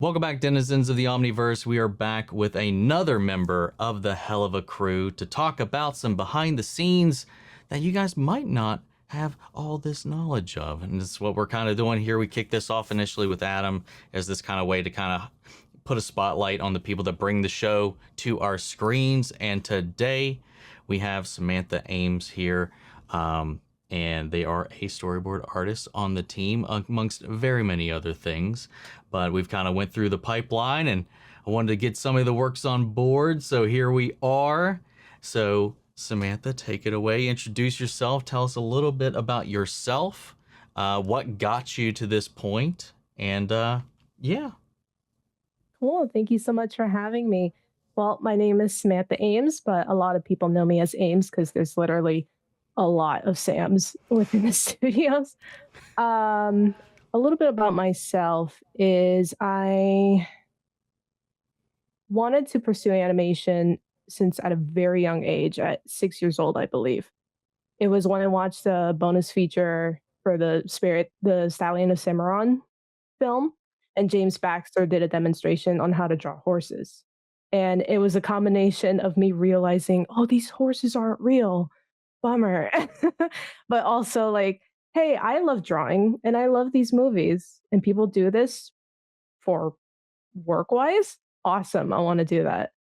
Welcome back, denizens of the Omniverse. We are back with another member of the Helluva crew to talk about some behind the scenes that you guys might not have all this knowledge of. And this is what we're kind of doing here. We kicked this off initially with Adam as this kind of way to kind of put a spotlight on the people that bring the show to our screens. And today we have Samantha Ames here. And they are a storyboard artist on the team, amongst very many other things. But we've kind of went through the pipeline, and I wanted to get some of the works on board. So here we are. So Samantha, take it away. Introduce yourself. Tell us a little bit about yourself. What got you to this point? And yeah. Cool. Thank you so much for having me. Well, my name is Samantha Ames, but a lot of people know me as Ames because there's literally a lot of Sams within the studios. A little bit about myself is I wanted to pursue animation since at a very young age, at 6 years old, I believe. It was when I watched the bonus feature for the Stallion of Cimarron film, and James Baxter did a demonstration on how to draw horses. And it was a combination of me realizing, oh, these horses aren't real. Bummer. But also like, hey, I love drawing and I love these movies and people do this for work wise. Awesome. I want to do that.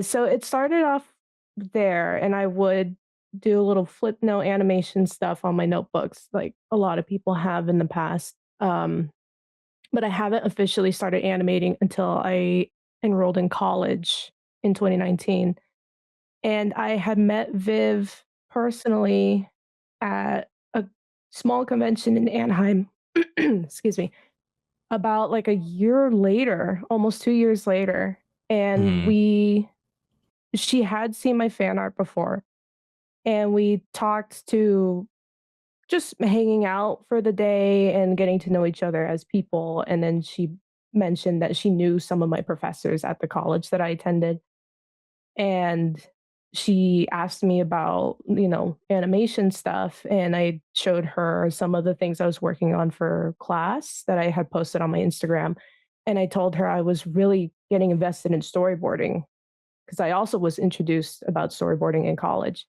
So it started off there and I would do a little flip note animation stuff on my notebooks like a lot of people have in the past. But I haven't officially started animating until I enrolled in college in 2019. And I had met Viv personally at a small convention in Anaheim, excuse me, about like a year later, almost 2 years later. And Mhm. she had seen my fan art before. And we talked to just hanging out for the day and getting to know each other as people. And then she mentioned that she knew some of my professors at the college that I attended. And she asked me about, animation stuff. And I showed her some of the things I was working on for class that I had posted on my Instagram. And I told her I was really getting invested in storyboarding because I also was introduced about storyboarding in college.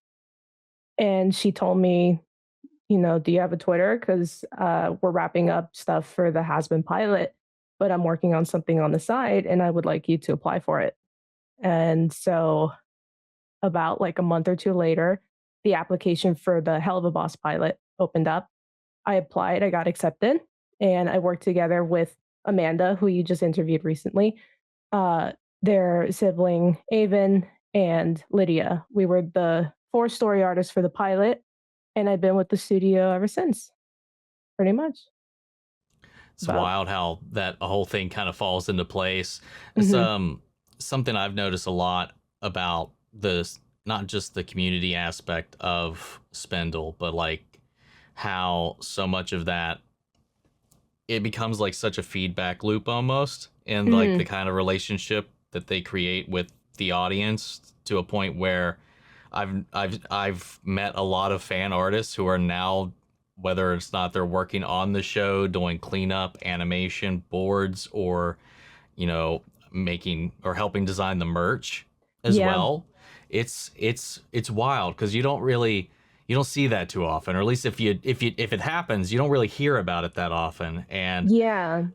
And she told me, do you have a Twitter? Because we're wrapping up stuff for the Hazbin pilot, but I'm working on something on the side and I would like you to apply for it. And so, about like a month or two later, the application for the Helluva Boss pilot opened up. I applied, I got accepted, and I worked together with Amanda, who you just interviewed recently, uh, their sibling, Avon, and Lydia. We were the four story artists for the pilot, and I've been with the studio ever since, pretty much. It's About. wild how that whole thing kind of falls into place. It's Mhm. something I've noticed a lot about this, not just the community aspect of Spindle, but like how so much of that it becomes like such a feedback loop almost, and like the Mhm. kind of relationship that they create with the audience to a point where I've met a lot of fan artists who are now, whether it's not they're working on the show doing cleanup animation boards, or making or helping design the merch as Yeah. well. It's wild because you don't see that too often, or at least if it happens, you don't really hear about it that often. And Yeah.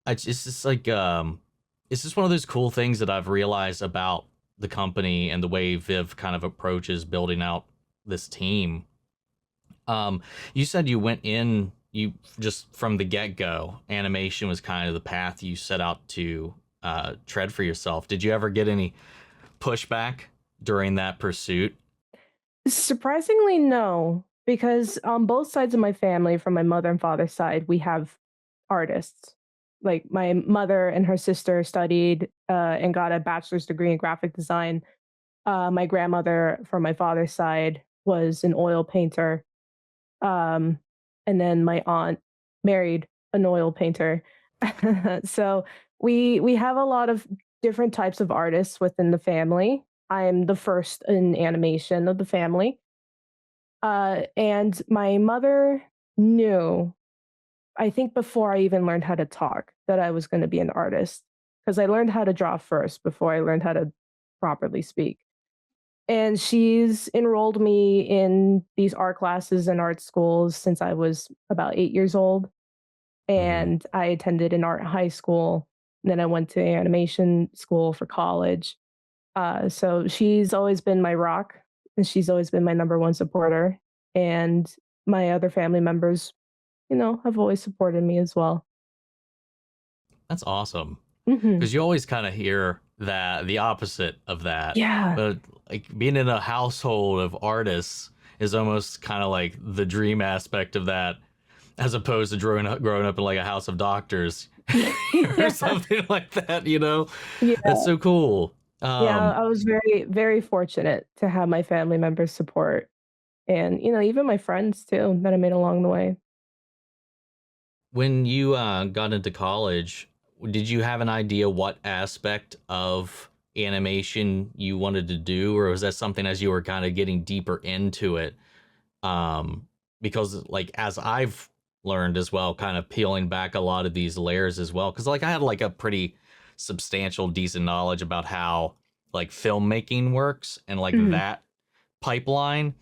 it's just like it's just one of those cool things that I've realized about the company and the way Viv kind of approaches building out this team. You said you went in, you just from the get go, animation was kind of the path you set out to tread for yourself. Did you ever get any pushback during that pursuit? Surprisingly, no, because on both sides of my family, from my mother and father's side, we have artists. Like my mother and her sister studied and got a bachelor's degree in graphic design. My grandmother, from my father's side, was an oil painter. Um, and then my aunt married an oil painter. So we have a lot of different types of artists within the family. I'm the first in animation of the family. And my mother knew I think before I even learned how to talk that I was gonna be an artist, because I learned how to draw first before I learned how to properly speak. And she's enrolled me in these art classes and art schools since I was about 8 years old, Hmm. and I attended an art high school, then I went to animation school for college. So she's always been my rock, and she's always been my number 1 supporter, and my other family members, have always supported me as well. That's awesome. Mhm. Because you always kind of hear that the opposite of that, Yeah. but like being in a household of artists is almost kind of like the dream aspect of that, as opposed to growing up in like a house of doctors or Yeah. something like that. You know, that's Yeah. so cool. Yeah, Um, I was very, very fortunate to have my family members' support and, even my friends too that I made along the way. when you got into college, did you have an idea what aspect of animation you wanted to do, or was that something as you were kind of getting deeper into it? um because like as I've learned as well, kind of peeling back a lot of these layers as well, because like I had like a pretty substantial decent knowledge about how like filmmaking works and like Mhm. that pipeline.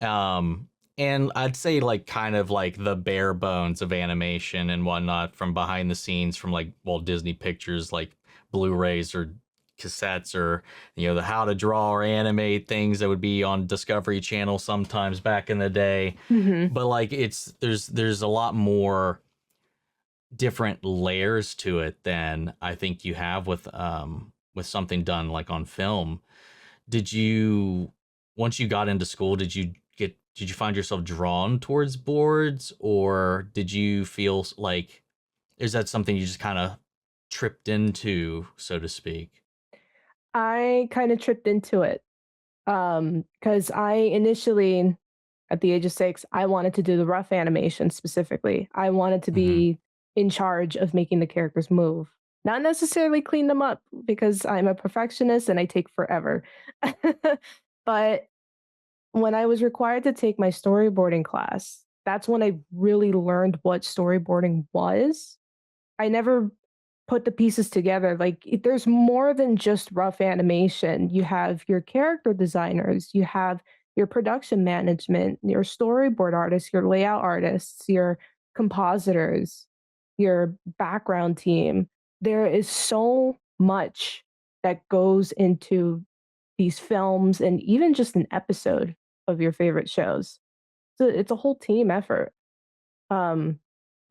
um and I'd say like kind of like the bare bones of animation and whatnot from behind the scenes from like Walt Disney Pictures, like Blu-rays or cassettes, or the how to draw or animate things that would be on Discovery Channel sometimes back in the day. Mhm. But like there's a lot more different layers to it than I think you have with something done like on film. Did you, once you got into school, did you find yourself drawn towards boards, or did you feel like, is that something you just kind of tripped into, so to speak? I kinda tripped into it, because I initially, at the age of 6, I wanted to do the rough animation specifically. I wanted to Hmm. be in charge of making the characters move, not necessarily clean them up because I'm a perfectionist and I take forever. But when I was required to take my storyboarding class, that's when I really learned what storyboarding was. I never put the pieces together. Like, there's more than just rough animation. You have your character designers, you have your production management, your storyboard artists, your layout artists, your compositors, your background team. There is so much that goes into these films and even just an episode of your favorite shows. So it's a whole team effort. Um,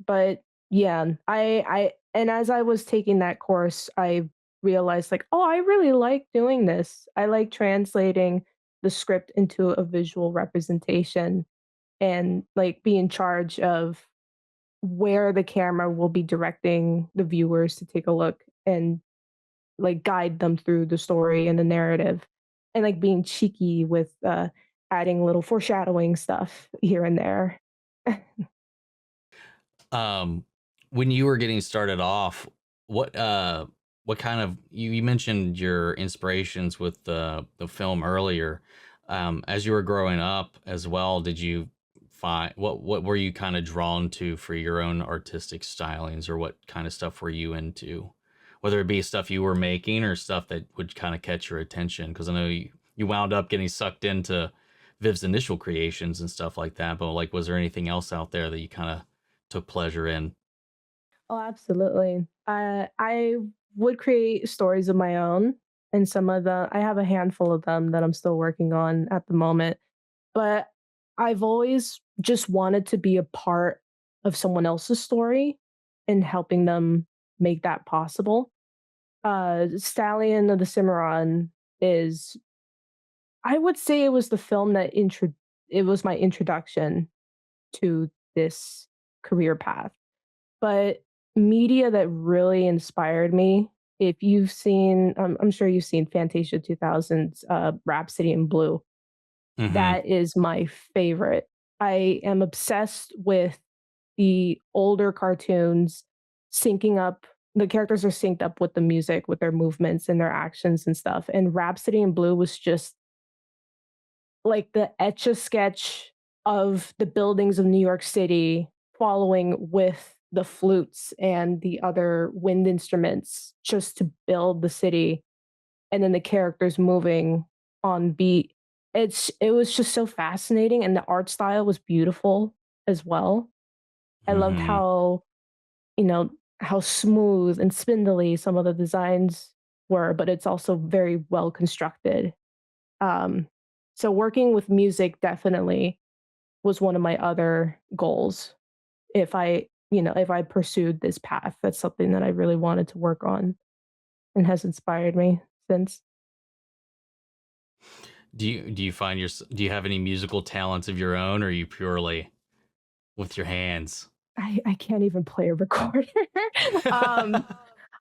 but yeah, I and as I was taking that course, I realized like, oh, I really like doing this. I like translating the script into a visual representation and like be in charge of where the camera will be directing the viewers to take a look and like guide them through the story and the narrative and like being cheeky with adding little foreshadowing stuff here and there. um when you were getting started off, what what kind of, you mentioned your inspirations with the film earlier. As you were growing up as well, did you find, what were you kind of drawn to for your own artistic stylings, or what kind of stuff were you into, whether it be stuff you were making or stuff that would kind of catch your attention? Because I know you wound up getting sucked into Viv's initial creations and stuff like that, but like was there anything else out there that you kind of took pleasure in? Oh, absolutely. I would create stories of my own, and some of the I have a handful of them that I'm still working on at the moment. But I've always just wanted to be a part of someone else's story and helping them make that possible. Stallion of the Cimarron is, I would say, it was the film that it was my introduction to this career path. But media that really inspired me, if you've seen, I'm sure you've seen Fantasia 2000's Rhapsody in Blue. Mm-hmm. That is my favorite. I am obsessed with the older cartoons syncing up. The characters are synced up with the music, with their movements and their actions and stuff. And Rhapsody in Blue was just like the etch a sketch of the buildings of New York City following with the flutes and the other wind instruments just to build the city, and then the characters moving on beat. It was just so fascinating, and the art style was beautiful as well. I loved Hmm. how, you know, how smooth and spindly some of the designs were, but it's also very well constructed. Um, so working with music definitely was one of my other goals. If if I pursued this path, that's something that I really wanted to work on and has inspired me since. Do you find your do you have any musical talents of your own, or are you purely with your hands? I can't even play a recorder. Um,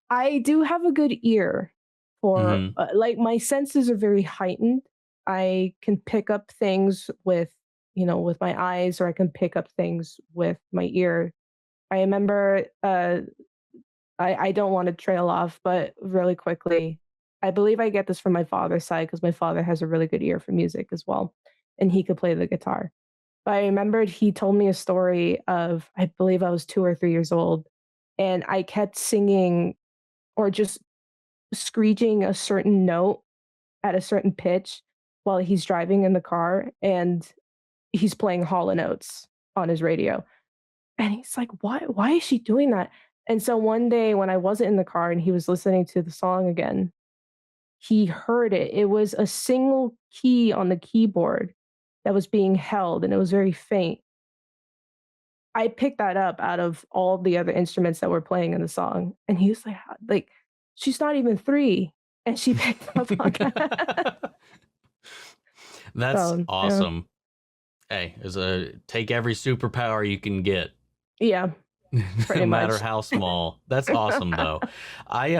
I do have a good ear for, Hmm. like, my senses are very heightened. I can pick up things with, with my eyes, or I can pick up things with my ear. I remember, I don't wanna trail off, but really quickly, I believe I get this from my father's side because my father has a really good ear for music as well, and he could play the guitar. But I remembered he told me a story of, I believe I was 2 or 3 years old, and I kept singing or just screeching a certain note at a certain pitch while he's driving in the car, and he's playing Hall& and Oates on his radio. And he's like, "Why is she doing that?" And so one day when I wasn't in the car and he was listening to the song again, he heard it. It was a single key on the keyboard that was being held, and it was very faint. I picked that up out of all the other instruments that were playing in the song, and he was like, "How," like, "She's not even 3, and she picked up on that." That's So, yeah. awesome. Hey, is a take every superpower you can get, Yeah, no pretty matter much. how small. That's awesome though. I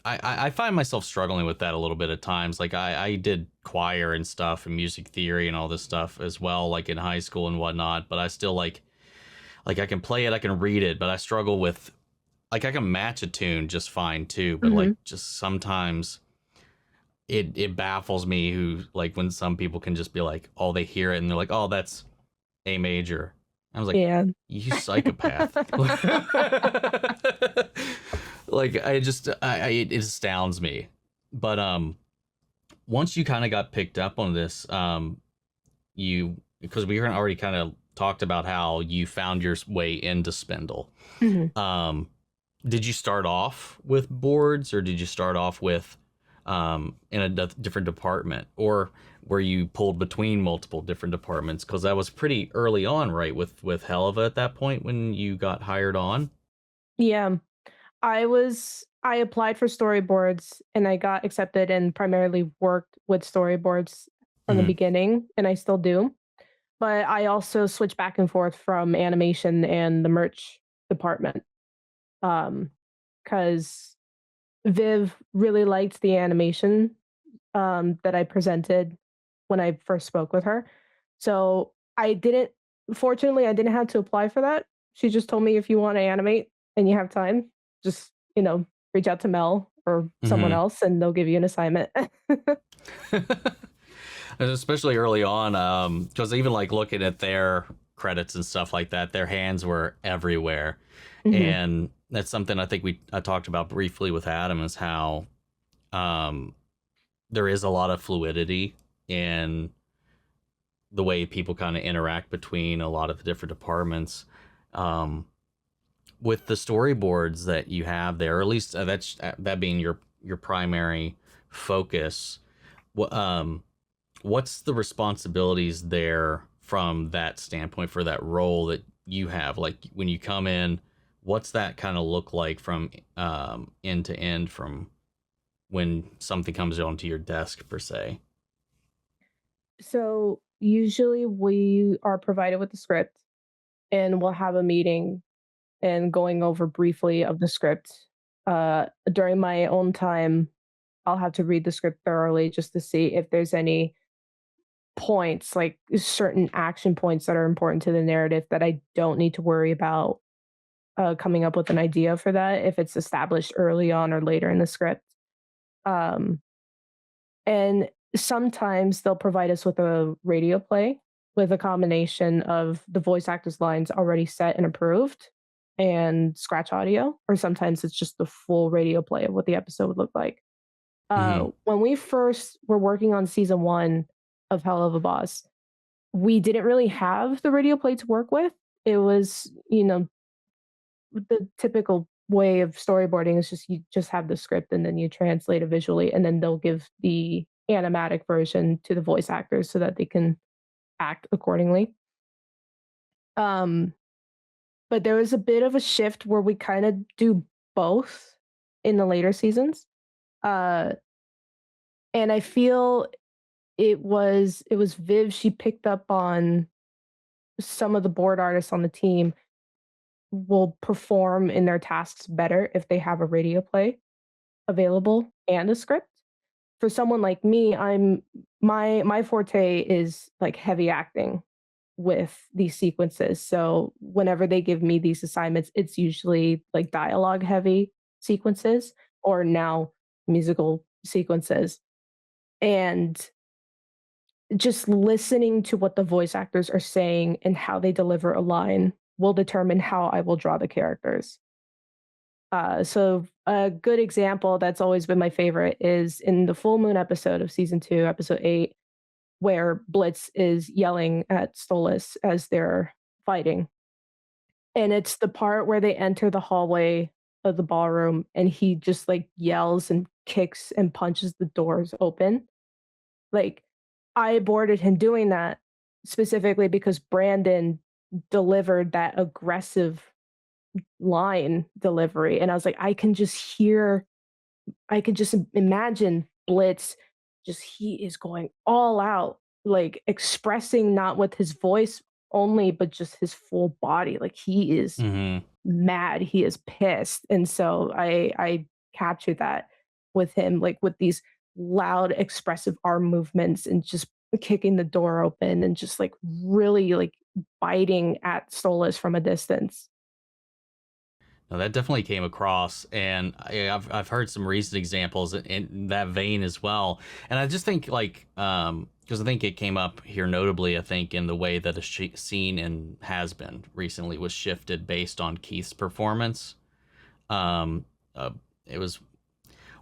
I find myself struggling with that a little bit at times. Like I did choir and stuff and music theory and all this stuff as well, like in high school and whatnot. But I still like I can play it, I can read it, but I struggle with like I can match a tune just fine too. But like Mhm. just sometimes it baffles me who like when some people can just be like, oh, they hear it and they're like, oh, that's A major. I was like, Yeah. you psychopath. Like I just it astounds me. But once you kind of got picked up on this, you because we already kind of talked about how you found your way into Spindle. Mhm. Um, did you start off with boards, or did you start off with in a different department, or were you pulled between multiple different departments? Because that was pretty early on, right? With Helluva at that point when you got hired on. Yeah. I applied for storyboards and I got accepted and primarily worked with storyboards from the Hmm. beginning, and I still do. But I also switch back and forth from animation and the merch department. Because Viv really liked the animation that I presented when I first spoke with her. So I didn't, fortunately, I didn't have to apply for that. She just told me, if you want to animate and you have time, just, reach out to Mel or someone Hmm. else and they'll give you an assignment. Especially early on, because even like looking at their credits and stuff like that, their hands were everywhere, Hmm. and that's something I think I talked about briefly with Adam is how um, there is a lot of fluidity in the way people kind of interact between a lot of the different departments. Um, with the storyboards that you have there, or at least that's that being your primary focus. Um, what's the responsibilities there from that standpoint for that role that you have? Like when you come in, what's that kind of look like from end to end from when something comes onto your desk per se? So usually we are provided with the script and we'll have a meeting and going over briefly of the script. During my own time, I'll have to read the script thoroughly just to see if there's any points, like certain action points that are important to the narrative that I don't need to worry about coming up with an idea for that if it's established early on or later in the script. Um, and sometimes they'll provide us with a radio play. with a combination of the voice actors' lines already set and approved and scratch audio, or sometimes it's just the full radio play of what the episode would look like. Hmm. When we first were working on season 1 of Hell of a Boss, we didn't really have the radio play to work with. It was, the typical way of storyboarding is just you just have the script and then you translate it visually, and then they'll give the animatic version to the voice actors so that they can act accordingly. Um, but there was a bit of a shift where we kinda do both in the later seasons. Uh, and I feel it was Viv, she picked up on some of the board artists on the team will perform in their tasks better if they have a radio play available and a script. For someone like me, my forte is, like, heavy acting with these sequences, so whenever they give me these assignments, it's usually, like, dialogue heavy sequences or now musical sequences, and just listening to what the voice actors are saying and how they deliver a line will determine how I will draw the characters. So a good example that's always been my favorite is in the full moon episode of season 2, episode 8, where Blitz is yelling at Stolas as they're fighting. And it's the part where they enter the hallway of the ballroom and he just like yells and kicks and punches the doors open. Like, I boarded him doing that specifically because Brandon delivered that aggressive line delivery, and I was like, I could just imagine Blitz just he is going all out, like, expressing not with his voice only, but just his full body, like, he is Hmm. mad, he is pissed, and so I captured that with him, like, with these loud, expressive arm movements and just kicking the door open and just, like, really, like, biting at Stolas from a distance. No, that definitely came across, and I've heard some recent examples in that vein as well. And I just think like because I think it came up here notably. I think in the way that a scene in Hazbin recently was shifted based on Keith's performance. Um, uh, it was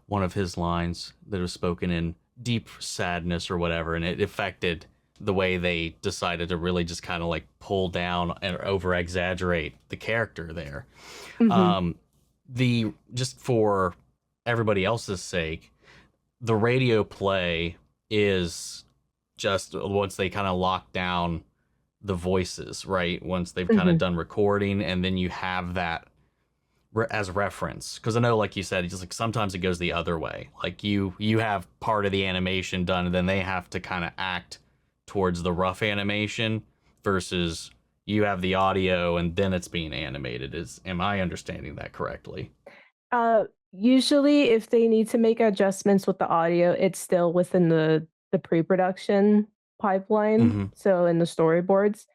one of his lines that was spoken in deep sadness or whatever, and it affected the way they decided to really just kind of like pull down and over exaggerate the character there. Mhm. um the just for everybody else's sake, the radio play is just once they kind of lock down the voices, right? Once they've kind of Mhm. done recording, and then you have that as reference, because I know, like you said, just like sometimes it goes the other way, like you have part of the animation done and then they have to kind of act towards the rough animation versus you have the audio and then it's being animated. Is am I understanding that correctly? Usually, if they need to make adjustments with the audio, it's still within the pre-production pipeline, Hmm. so in the storyboards.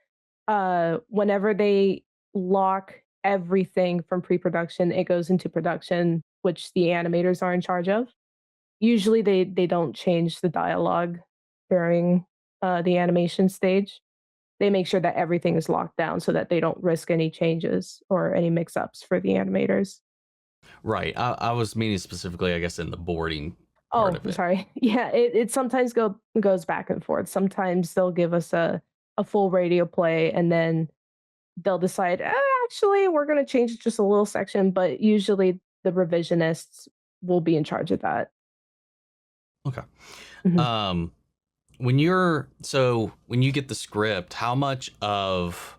Whenever they lock everything from pre-production, it goes into production, which the animators are in charge of. Usually, they don't change the dialogue during, the animation stage. They make sure that everything is locked down so that they don't risk any changes or any mix-ups for the animators. Right. I was meaning specifically, I guess, in the boarding part Oh, of I'm it. sorry. Yeah, it sometimes goes back and forth. Sometimes they'll give us a full radio play, and then they'll decide, actually, we're gonna change just a little section," but usually the revisionists will be in charge of that. Okay. Mhm. um when you get the script, how much of,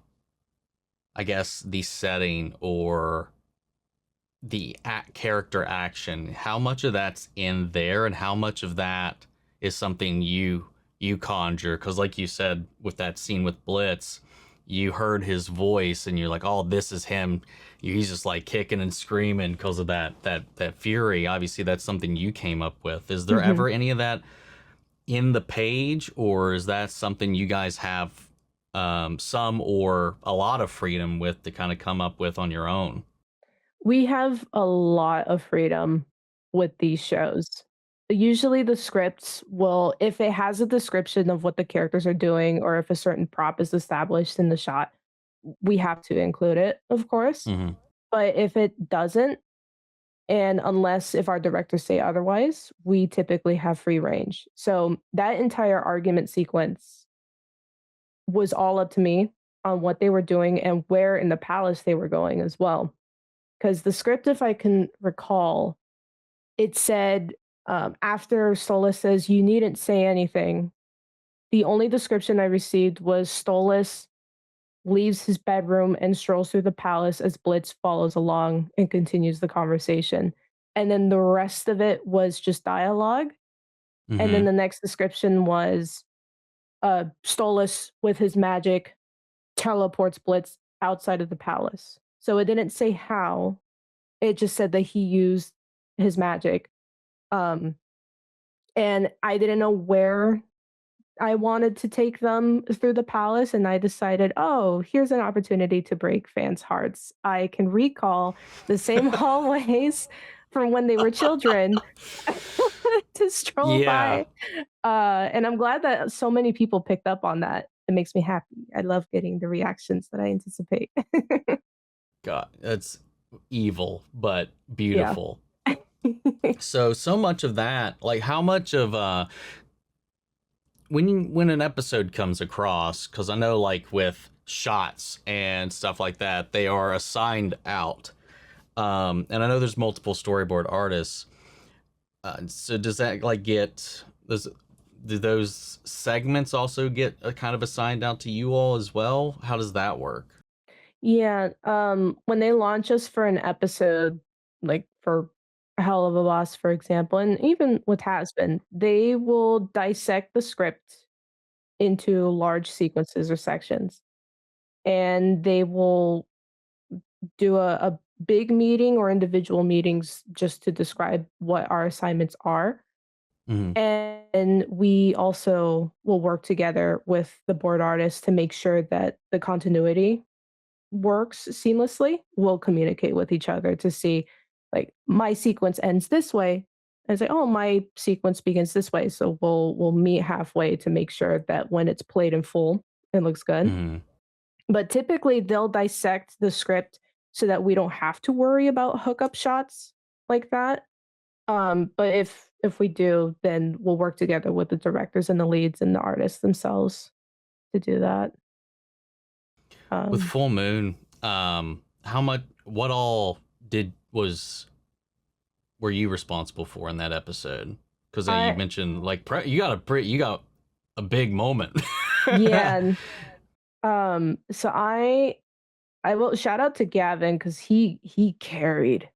I guess, the setting or the character action, how much of that's in there and how much of that is something you conjure? Because like you said with that scene with Blitz, you heard his voice and you're like, oh, this is him. He's just like kicking and screaming because of that fury. Obviously that's something you came up with. Is there Mhm. ever any of that in the page, or is that something you guys have some or a lot of freedom with to kind of come up with on your own? We have a lot of freedom with these shows. Usually the scripts will, if it has a description of what the characters are doing or if a certain prop is established in the shot, we have to include it, of course. Hmm. But if it doesn't, and unless if our directors say otherwise, we typically have free range. So that entire argument sequence was all up to me on what they were doing and where in the palace they were going as well. Because the script, if I can recall, it said, after Stolas says, "You needn't say anything," the only description I received was Stolas leaves his bedroom and strolls through the palace as Blitz follows along and continues the conversation. And then the rest of it was just dialogue. And then Hmm. the next description was Stolas with his magic teleports Blitz outside of the palace. So it didn't say how, it just said that he used his magic. Um, and I didn't know where I wanted to take them through the palace, and I decided, "Oh, here's an opportunity to break fans' hearts. I can recall the same hallways from when they were children to stroll Yeah. by." And I'm glad that so many people picked up on that. It makes me happy. I love getting the reactions that I anticipate. God, that's evil, but Yeah. beautiful. So much of that, like how much of when an episode comes across, because I know like with shots and stuff like that, they are assigned out. And I know there's multiple storyboard artists. So does that like get does do those segments also get kind of assigned out to you all as well? How does that work? Yeah, when they launch us for an episode, like for Hell of a Boss, for example, and even with Hazbin, they will dissect the script into large sequences or sections, and they will do a big meeting or individual meetings just to describe what our assignments are. Hmm. And we also will work together with the board artists to make sure that the continuity works seamlessly. We'll communicate with each other to see, like, my sequence ends this way. And say, oh, my sequence begins this way. So we'll meet halfway to make sure that when it's played in full, it looks good. Hmm. But typically they'll dissect the script so that we don't have to worry about hookup shots like that. But if we do, then we'll work together with the directors and the leads and the artists themselves to do that. With Um, Full Moon, how much, what all did was were you responsible for in that episode? Because you I mentioned like you got a big moment. Yeah, and, so I will shout out to Gavin because he carried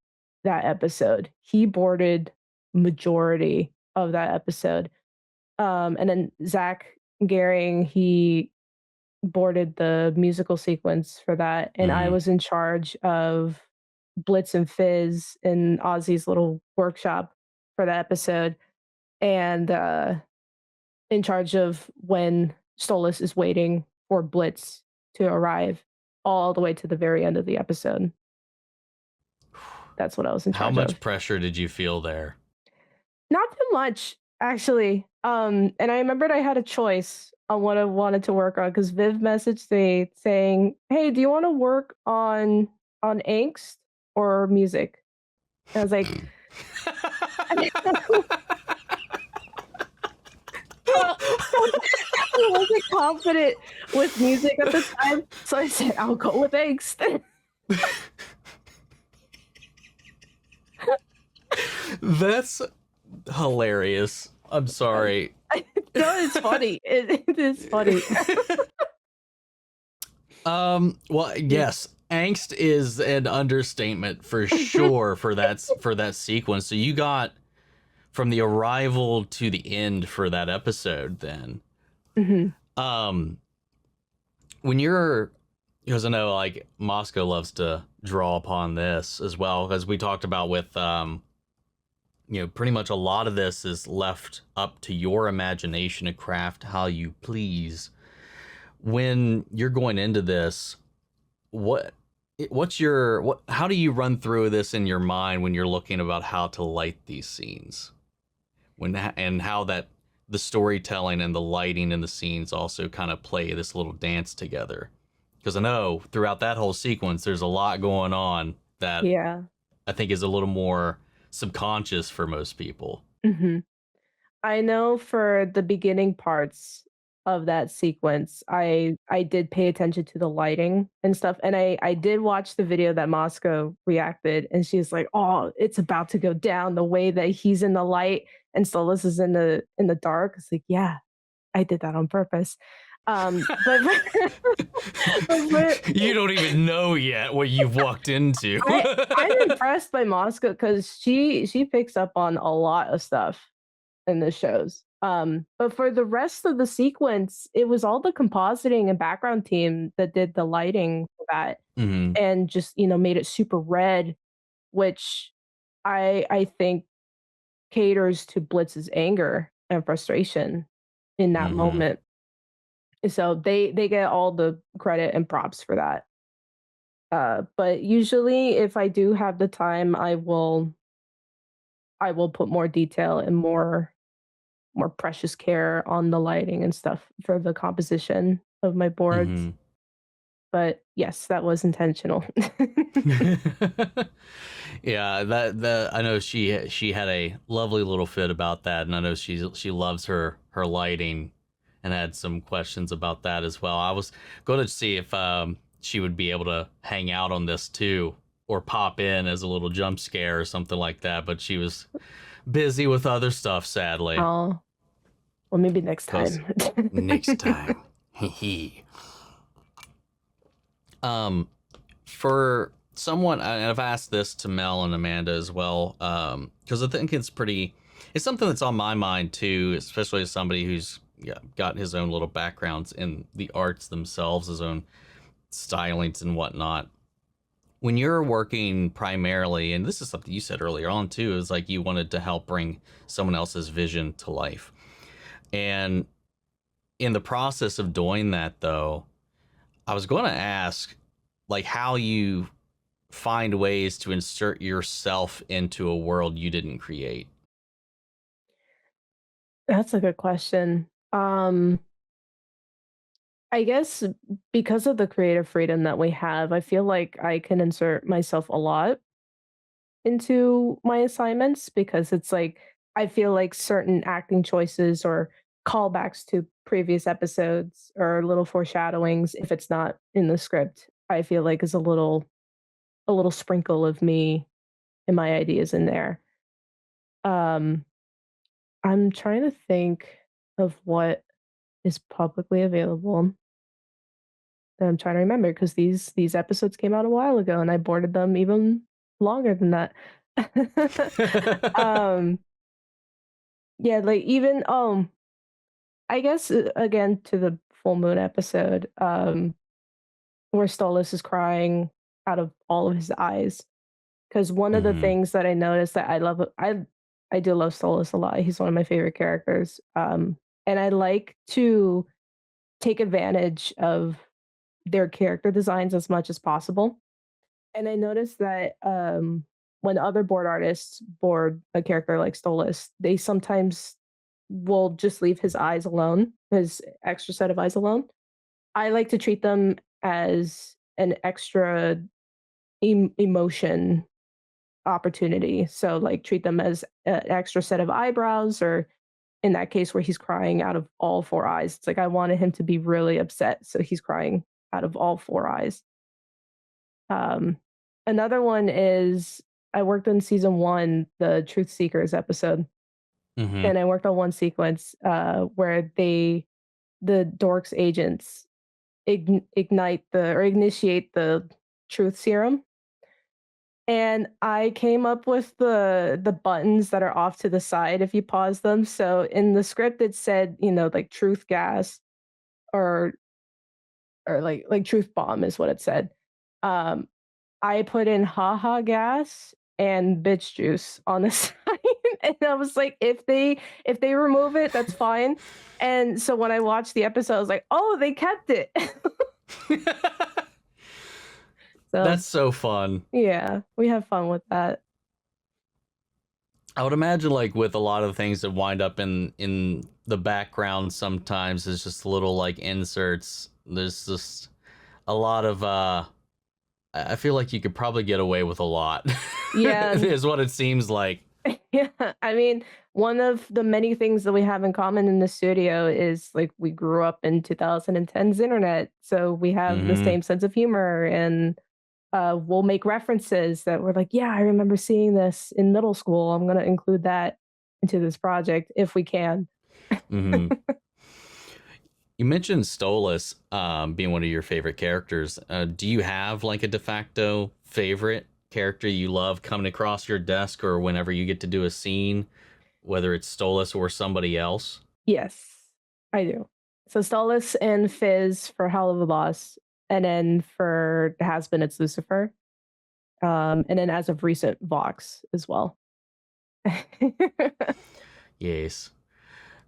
that episode. He boarded majority of that episode. And then Zach Gehring, he boarded the musical sequence for that, and I Hmm. was in charge of Blitz and Fizz in Ozzy's little workshop for that episode, and, in charge of when Stolas is waiting for Blitz to arrive all the way to the very end of the episode. That's what I was in How charge much of. pressure did you feel there? Not too much, actually. And I remembered I had a choice on what I wanted to work on because Viv messaged me saying, "Hey, do you want to work on angst or music?" And I was like, well, I wasn't confident with music at the time, so I said, "I'll go with angst." That's hilarious. I'm sorry. No, it's funny. It is funny. Well, Yeah. yes, angst is an understatement for sure for that sequence. So you got from the arrival to the end for that episode then. Mhm. Um when you're because I know like Moscow loves to draw upon this as well because we talked about with pretty much a lot of this is left up to your imagination to craft how you please. When you're going into this, what what's your what how do you run through this in your mind when you're looking about how to light these scenes? and how that the storytelling and the lighting and the scenes also kind of play this little dance together. Because I know throughout that whole sequence, there's a lot going on that Yeah. I think is a little more subconscious for most people. hmm I know for the beginning parts of that sequence, I did pay attention to the lighting and stuff, and I did watch the video that Moscow reacted, and she's like, "Oh, it's about to go down the way that he's in the light and Solus is in the dark." It's like, "Yeah, I did that on purpose." But but for You don't even know yet what you've walked into. I'm impressed by Moscow because she picks up on a lot of stuff in the shows. But for the rest of the sequence, it was all the compositing and background team that did the lighting for that hmm and just, made it super red, which I think caters to Blitz's anger and frustration in that hmm moment. So they get all the credit and props for that. But usually if I do have the time, I will put more detail and more precious care on the lighting and stuff for the composition of my boards. hmm But yes, that was intentional. Yeah, that I know she had a lovely little fit about that, and I know she loves her lighting, and had some questions about that as well. I was going to see if she would be able to hang out on this too, or pop in as a little jump scare or something like that, but she was busy with other stuff, sadly. Oh, well, maybe next Cause time. next time, hee. Um, for someone, and I've asked this to Mel and Amanda as well, because I think it's something that's on my mind too, especially as somebody who's got his own little backgrounds in the arts themselves, his own stylings and whatnot. When you're working primarily, and this is something you said earlier on too, is like you wanted to help bring someone else's vision to life. And in the process of doing that, though, I was going to ask, like, how you find ways to insert yourself into a world you didn't create. That's a good question. I guess because of the creative freedom that we have, I feel like I can insert myself a lot into my assignments because it's like I feel like certain acting choices or callbacks to previous episodes or little foreshadowings, if it's not in the script, I feel like is a little sprinkle of me and my ideas in there. Um, I'm trying to think of what is publicly available that I'm trying to remember because these episodes came out a while ago and I boarded them even longer than that. um, yeah, like even I guess again to the full moon episode, where Stolas is crying out of all of his eyes. Because one of the hmm things that I noticed that I do love Stolas a lot. He's one of my favorite characters. And I like to take advantage of their character designs as much as possible. And I noticed that when other board artists board a character like Stolas, they sometimes will just leave his eyes alone, his extra set of eyes alone. I like to treat them as an extra emotion opportunity. So, like, treat them as an extra set of eyebrows, or in that case where he's crying out of all four eyes. It's like I wanted him to be really upset, so he's crying out of all four eyes. Um, Another one is I worked on season one, the Truth Seekers episode, hmm and I worked on one sequence where the Dorks agents ignite the or initiate the truth serum. And I came up with the buttons that are off to the side if you pause them. So in the script it said, like truth gas or like truth bomb is what it said. Um I put in haha gas and bitch juice on the side. And I was like, if they remove it, that's fine. And so when I watched the episode, I was like, oh, they kept it. So That's so fun. yeah, we have fun with that. I would imagine like with a lot of things that wind up in the background sometimes is just little like inserts. There's just a lot of I feel like you could probably get away with a lot. Yeah. Is what it seems like. Yeah, I mean, one of the many things that we have in common in the studio is like we grew up in 2010's internet, so we have the Mhm. same sense of humor, and we'll make references that we're like, yeah, I remember seeing this in middle school. I'm gonna include that into this project if we can. Mhm. You mentioned Stolas being one of your favorite characters. Do you have like a de facto favorite character you love coming across your desk or whenever you get to do a scene, whether it's Stolas or somebody else? Yes, I do. So Stolas and Fizz for Helluva Boss, and then for Hazbin, it's Lucifer, and then as of recent, Vox as well. Yes.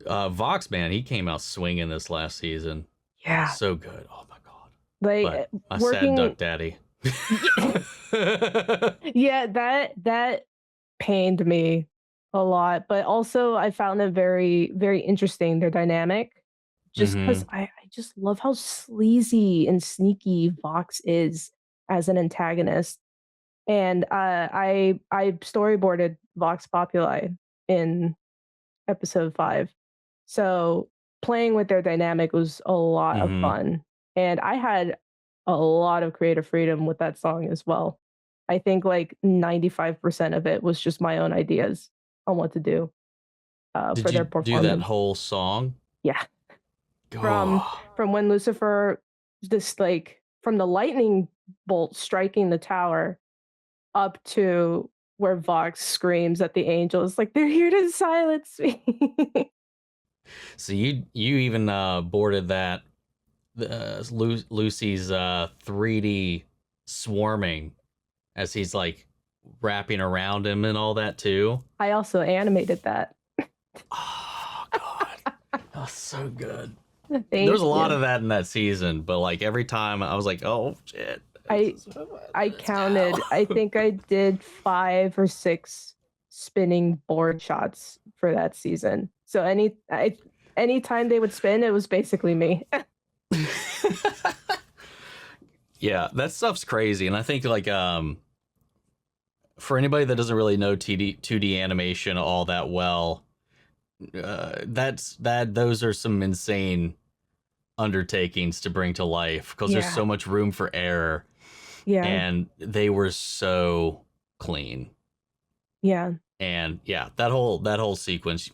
Vox, man, he came out swinging this last season. Yeah, So good. Oh my god. like, But my sad working duck daddy. Ye yeah, that pained me a lot, but also I found it very, very interesting, their dynamic, just 'cause Hmm. I just love how sleazy and sneaky Vox is as an antagonist, and, I storyboarded Vox Populi in episode 5. So, playing with their dynamic was a lot of Hmm. fun, and I had a lot of creative freedom with that song as well. I think, like, 95% of it was just my own ideas on what to do, Did for their you do that performance. whole song? Yeah. From Oh. from when Lucifer just, like from the lightning bolt striking the tower up to where Vox screams at the angels, like, "They're here to silence me." So you even boarded that Lucy's 3D swarming as he's like wrapping around him and all that too. I also animated that. Oh god, that was so good. There was Thank a lot you. of that in that season, but like every time I was like, oh shit, I I let's go. counted, I think I did 5 or 6 spinning board shots for that season. So anytime they would spin, it was basically me. Yeah, that stuff's crazy, and I think like for anybody that doesn't really know 2D animation all that well, those are some insane undertakings to bring to life because there's Yeah, so much room for error, yeah, and they were so clean. yeah. And yeah, that whole sequence,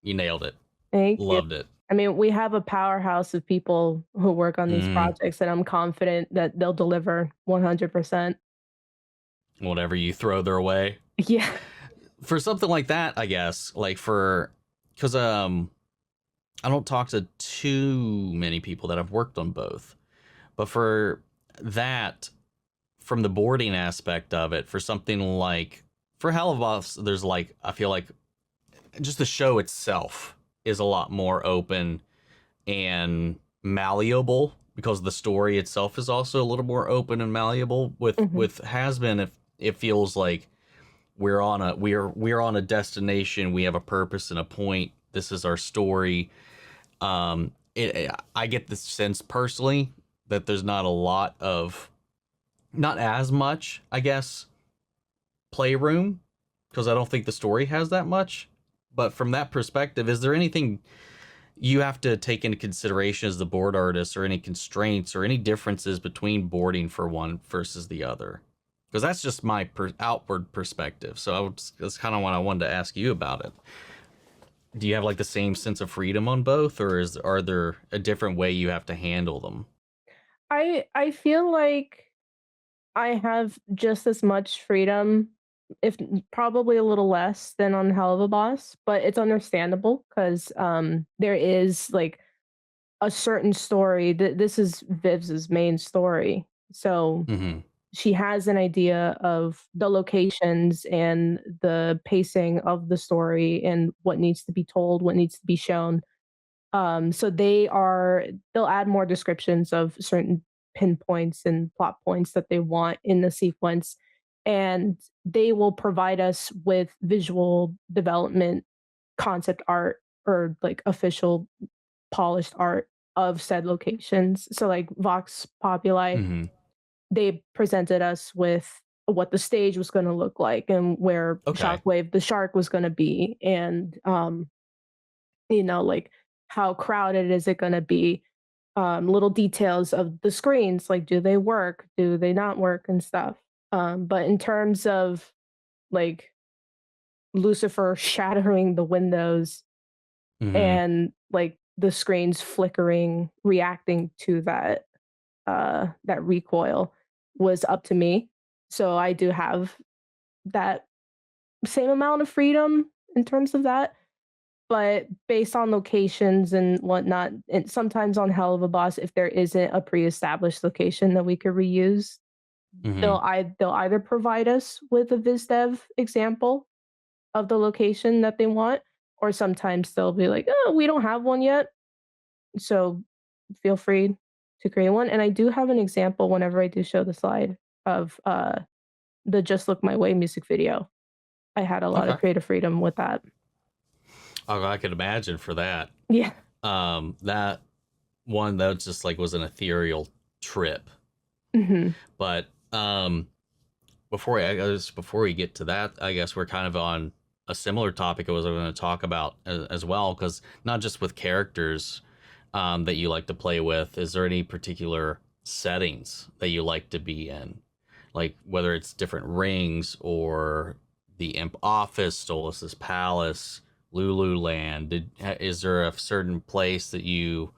you nailed it. Thank you. Loved it. I mean, we have a powerhouse of people who work on these Mm, projects, and I'm confident that they'll deliver 100%. whatever you throw their way. Yeah. For something like that, I guess, like for because I don't talk to too many people that have worked on both. But for that, from the boarding aspect of it, for something like for Helluva, there's like I feel like just the show itself is a lot more open and malleable because the story itself is also a little more open and malleable. Mhm, With Hasbin, if it feels like we're on a destination, we have a purpose and a point. This is our story. I get the sense personally that there's not a lot of not as much, I guess, playroom because I don't think the story has that much. But from that perspective, is there anything you have to take into consideration as the board artist or any constraints or any differences between boarding for one versus the other? Because that's just my outward perspective. So that's kind of what I wanted to ask you about it. Do you have like the same sense of freedom on both, or are there a different way you have to handle them? I feel like I have just as much freedom, if probably a little less than on Hell of a Boss, but it's understandable because there is like a certain story. This is Viv's main story, so Mm-hmm. she has an idea of the locations and the pacing of the story and what needs to be told, what needs to be shown. So they'll add more descriptions of certain pinpoints and plot points that they want in the sequence. and they will provide us with visual development, concept art, or like official polished art of said locations. So like Vox Populi, Hmm. they presented us with what the stage was going to look like and where Okay. Shockwave the shark was going to be, and you know, like how crowded is it going to be, little details of the screens, like do they work, do they not work, and stuff. But in terms of like Lucifer shattering the windows Hmm. and like the screens flickering, reacting to that recoil was up to me. So I do have that same amount of freedom in terms of that, but based on locations and whatnot, and sometimes on Hell of a Boss, if there isn't a pre-established location that we could reuse, Hmm. they'll either provide us with a VizDev example of the location that they want, or sometimes they'll be like, "Oh, we don't have one yet, so feel free to create one." And I do have an example whenever I do show the slide of the Just Look My Way music video. I had a lot of Okay. creative freedom with that. Oh, I could imagine for that. Yeah. That one that just like was an ethereal trip. Mhm. But before we get to that, I guess we're kind of on a similar topic I was going to talk about as well, because not just with characters that you like to play with, is there any particular settings that you like to be in? Like whether it's different rings or the Imp office, Stolas's palace, Lululand. Is there a certain place that you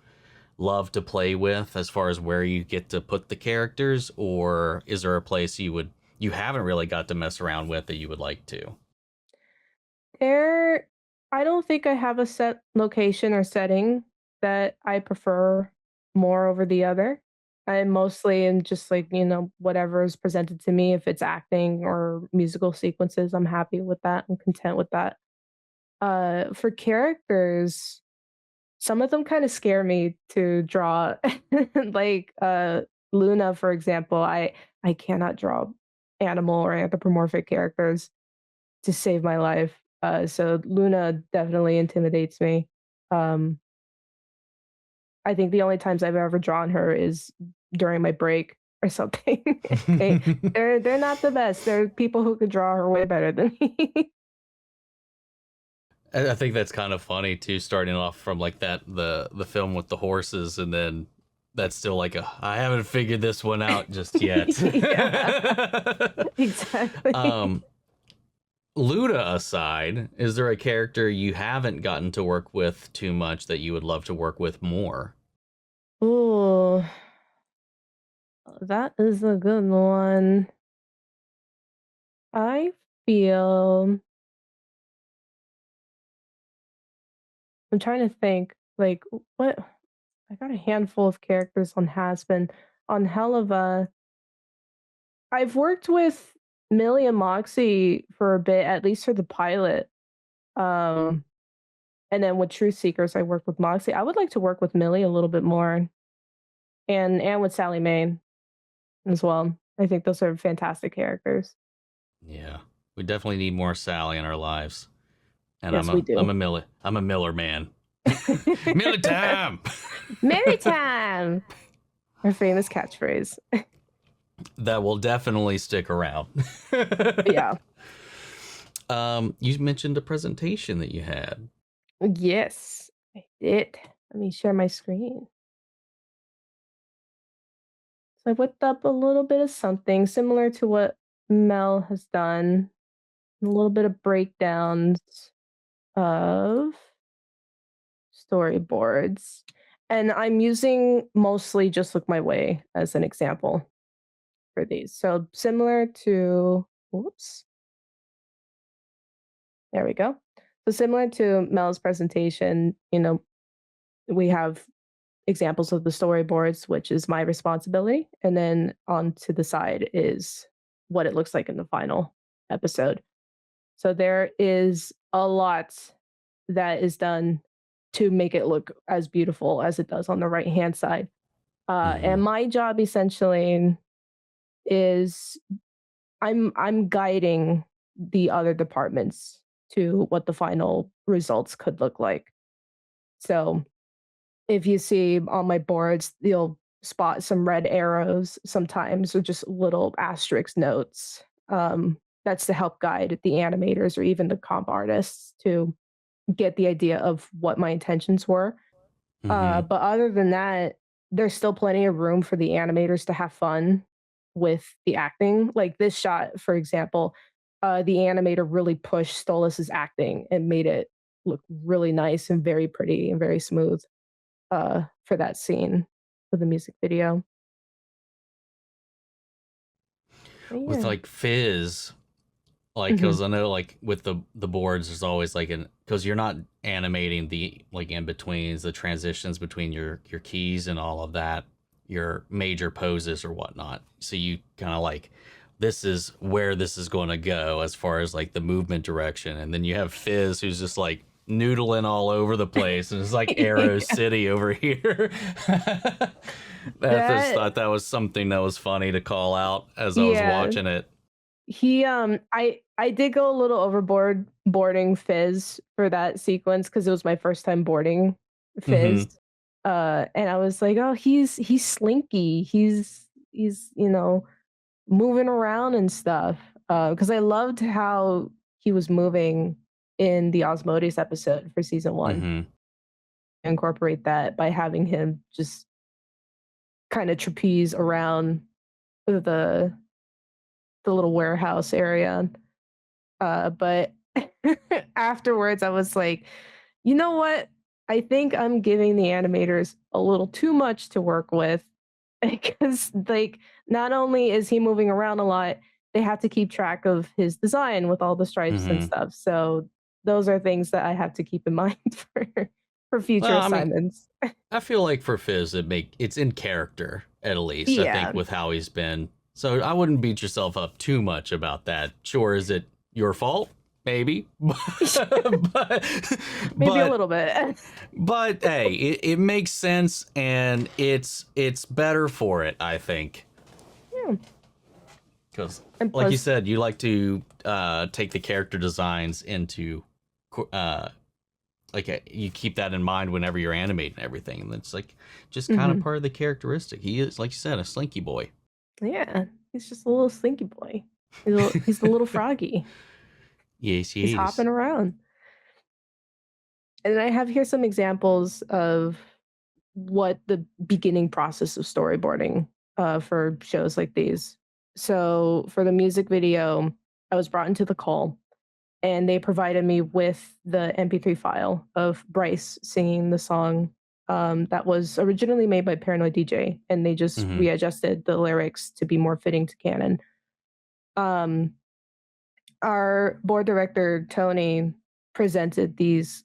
love to play with as far as where you get to put the characters, or is there a place you haven't really got to mess around with that you would like to? There I don't think I have a set location or setting that I prefer more over the other. I mostly am just like, you know, whatever is presented to me. If it's acting or musical sequences, I'm happy with that. I'm content with that. For characters, some of them kind of scare me to draw. Like Luna, for example, I cannot draw animal or anthropomorphic characters to save my life. So Luna definitely intimidates me. Um, I think the only times I've ever drawn her is during my break or something. they they're not the best. There are people who could draw her way better than me. I think that's kind of funny too, starting off from like that the film with the horses, and then that's still like I haven't figured this one out just yet. Yeah, exactly. um, Luda aside, is there a character you haven't gotten to work with too much that you would love to work with more? Ooh, that is a good one. I feel I'm trying to think, like, what I got a handful of characters on Hazbin. On Helluva, I've worked with Millie and Moxie for a bit, at least for the pilot. Um, and then with Truth Seekers, I worked with Moxie. I would like to work with Millie a little bit more, and with Sally Mae as well. I think those are fantastic characters. Yeah, we definitely need more Sally in our lives. And Yes, we do. I'm a Miller man. Miller time. Millie time! Our famous catchphrase. That will definitely stick around. Yeah. You mentioned a presentation that you had. Yes, I did. Let me share my screen. So I whipped up a little bit of something similar to what Mel has done, a little bit of breakdowns of storyboards. And I'm using mostly Just Look My Way as an example for these. So similar to, whoops, there we go. So similar to Mel's presentation, you know, we have examples of the storyboards, which is my responsibility. And then on to the side is what it looks like in the final episode. So there is a lot that is done to make it look as beautiful as it does on the right hand side. Mm-hmm. And my job essentially is I'm guiding the other departments to what the final results could look like. So if you see on my boards, you'll spot some red arrows sometimes or just little asterisk notes. That's to help guide the animators or even the comp artists to get the idea of what my intentions were. Mm-hmm. But other than that, there's still plenty of room for the animators to have fun with the acting. Like this shot, for example, the animator really pushed Stolas's acting and made it look really nice and very pretty and very smooth for that scene for the music video. But With yeah. like Fizz, like Mhm. because I know like with the boards, there's always like an because you're not animating the like in betweens, the transitions between your keys and all of that, your major poses or whatnot. So you kind of like this is where this is going to go as far as like the movement direction, and then you have Fizz who's just like noodling all over the place, and it's like Arrow City over here. I just That thought that was something that was funny to call out as I was yeah. watching it. I did go a little overboard boarding Fizz for that sequence because it was my first time boarding Fizz. Mm-hmm. And I was like, "Oh, he's slinky. He's, moving around and stuff." Because I loved how he was moving in the Osmodes episode for season 1. Mm-hmm. Incorporate that by having him just kinda trapeze around the the little warehouse area. But afterwards, I was like, "You know what? I think I'm giving the animators a little too much to work with." Because, like, not only is he moving around a lot, they have to keep track of his design with all the stripes and Mm-hmm. stuff. So those are things that I have to keep in mind for future Well, I mean, assignments. I feel like for Fizz, it's in character at least. I think Yeah. with how he's been, so I wouldn't beat yourself up too much about that. Sure, is it your fault? Maybe, but Maybe a but little bit. but hey, it makes sense and it's better for it. I think Yeah. because, And like you plus said, you like to take the character designs into like you keep that in mind whenever you're animating everything, and it's like just kind of mhm. part of the characteristic. He is, like you said, a slinky boy. Yeah, he's just a little slinky boy. He's the little froggy. Yes, He's he is. hopping around. And I have here some examples of what the beginning process of storyboarding for shows like these. So for the music video, I was brought into the call and they provided me with the MP3 file of Bryce singing the song that was originally made by Paranoid DJ, and they just Hmm. readjusted the lyrics to be more fitting to canon. Um, our board director Tony presented these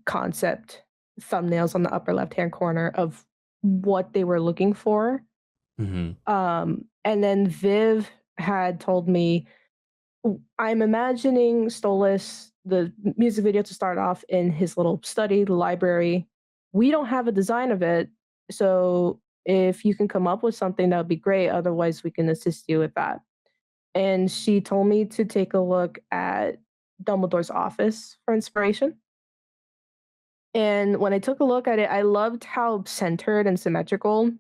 concept thumbnails on the upper left hand corner of what they were looking for. Hmm. And then Viv had told me, I'm imagining Stolas, the music video, to start off in his little study, the library. We don't have a design of it. So if you can come up with something, that would be great. Otherwise, we can assist you with that. And she told me to take a look at Dumbledore's office for inspiration. And when I took a look at it, I loved how centered and symmetrical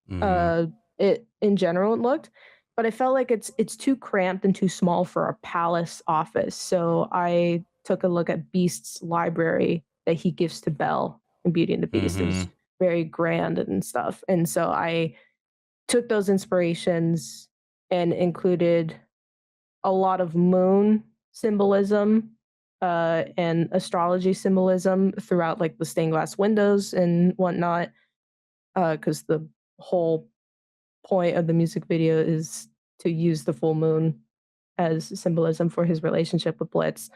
Hmm. uh it in general it looked, but I felt like it's too cramped and too small for a palace office. So I took a look at Beast's library that he gives to Belle in Beauty and the Beast. It was Hmm. very grand and stuff. And so I took those inspirations and included a lot of moon symbolism and astrology symbolism throughout like the stained glass windows and whatnot. Because the whole point of the music video is to use the full moon as symbolism for his relationship with Blitz.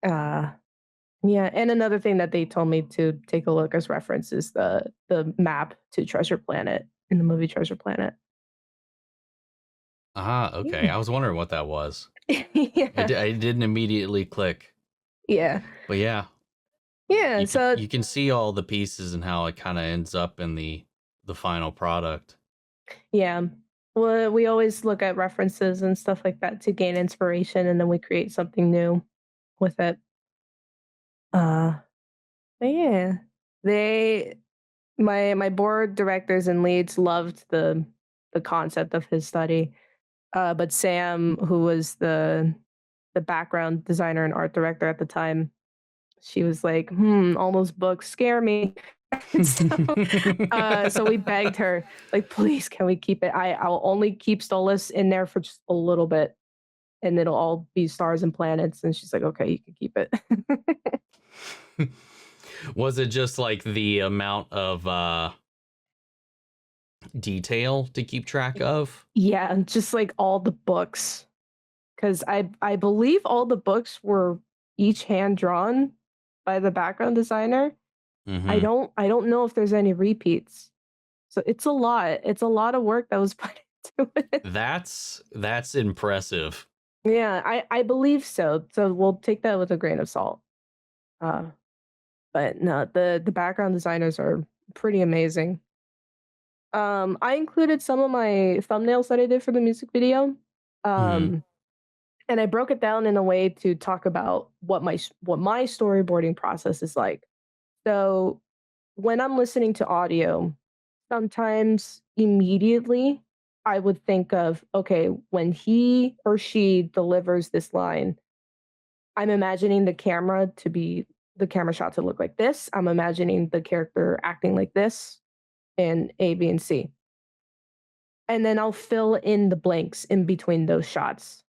Uh, yeah, and another thing that they told me to take a look as reference is the map to Treasure Planet in the movie Treasure Planet. Ah, okay. Yeah. I was wondering what that was. Yeah. I didn't immediately click, Yeah. but yeah, Yeah, so you can see all the pieces and how it kind of ends up in the final product. yeah. Well, we always look at references and stuff like that to gain inspiration, and then we create something new with it. Uh, but yeah, they my board directors and leads loved the concept of his study. But Sam, who was the background designer and art director at the time, she was like, all those books scare me." So, so we begged her, like, "Please, can we keep it? I'll only keep Stolas in there for just a little bit, and it'll all be stars and planets." And she's like, "Okay, you can keep it." Was it just like the amount of detail to keep track of? Yeah, and just like all the books, because I believe all the books were each hand drawn by the background designer. Mm-hmm. I don't know if there's any repeats. So it's a lot. It's a lot of work that was put into it. That's impressive. Yeah, I believe so. So we'll take that with a grain of salt. Uh, but no, the background designers are pretty amazing. I included some of my thumbnails that I did for the music video. Mm-hmm. Um, and I broke it down in a way to talk about what my storyboarding process is like. So when I'm listening to audio, sometimes immediately I would think of, okay, when he or she delivers this line, I'm imagining the camera shot to look like this. I'm imagining the character acting like this in A, B, and C. And then I'll fill in the blanks in between those shots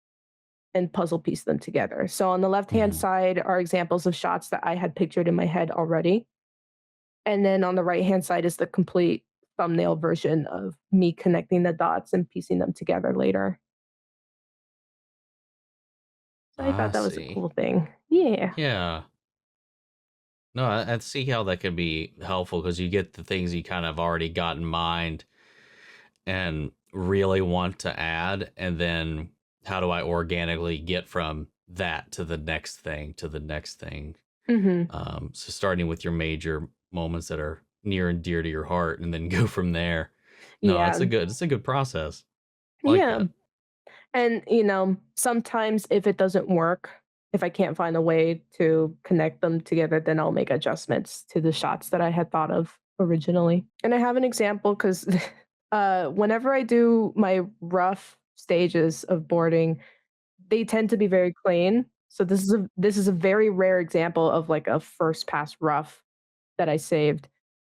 and puzzle piece them together. So on the left hand Mm-hmm. side are examples of shots that I had pictured in my head already. And then on the right-hand side is the complete thumbnail version of me connecting the dots and piecing them together later. So I I thought that was a see. cool thing. Yeah. Yeah. No, I see how that could be helpful because you get the things you kind of already got in mind and really want to add, and then how do I organically get from that to the next thing to the next thing? Mhm. So starting with your major moments that are near and dear to your heart, and then go from there. No, Yeah. it's a good process. I like Yeah. that. And, sometimes if it doesn't work, if I can't find a way to connect them together, then I'll make adjustments to the shots that I had thought of originally. And I have an example because whenever I do my rough stages of boarding, they tend to be very clean. So this is a very rare example of like a first pass rough that I saved.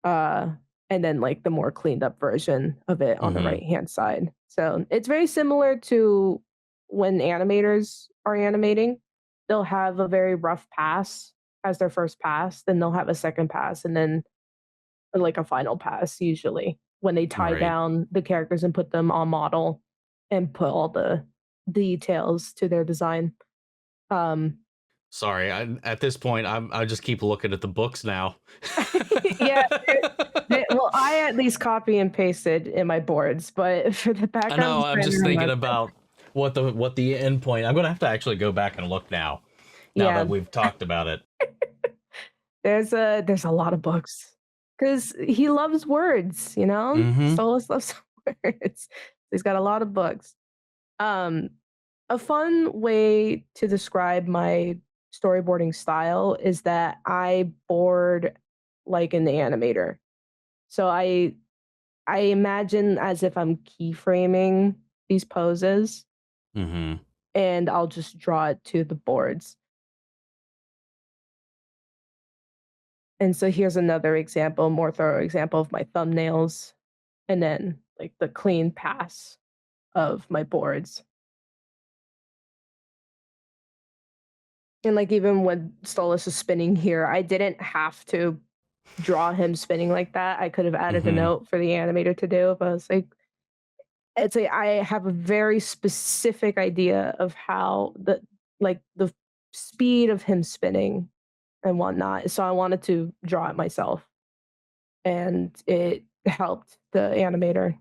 Uh, and then like the more cleaned up version of it on the Mm-hmm. right hand side. So it's very similar to when animators are animating. They'll have a very rough pass as their first pass, then they'll have a second pass, and then like a final pass usually when they tie Right. down the characters and put them on model and put all the details to their design. Um, Sorry, at this point, I just keep looking at the books now. yeah, well, I at least copy and pasted in my boards, but for the I background know. I'm just designer, I'm thinking not sure. about what the end point. I'm gonna have to actually go back and look now. Now Yeah, that we've talked about it. there's a lot of books because he loves words, you know? Mm-hmm. Solus loves words. He's got a lot of books. Um, a fun way to describe my storyboarding style is that I board like an animator. So I imagine as if I'm keyframing these poses, Mm-hmm. and I'll just draw it to the boards. And so here's another example, more thorough example of my thumbnails, and then like the clean pass of my boards. And like even when Stolas is spinning here, I didn't have to draw him spinning like that. I could have added a Mm-hmm. note for the animator to do, but I was like, I have a very specific idea of how the speed of him spinning and whatnot. So I wanted to draw it myself, and it helped the animator,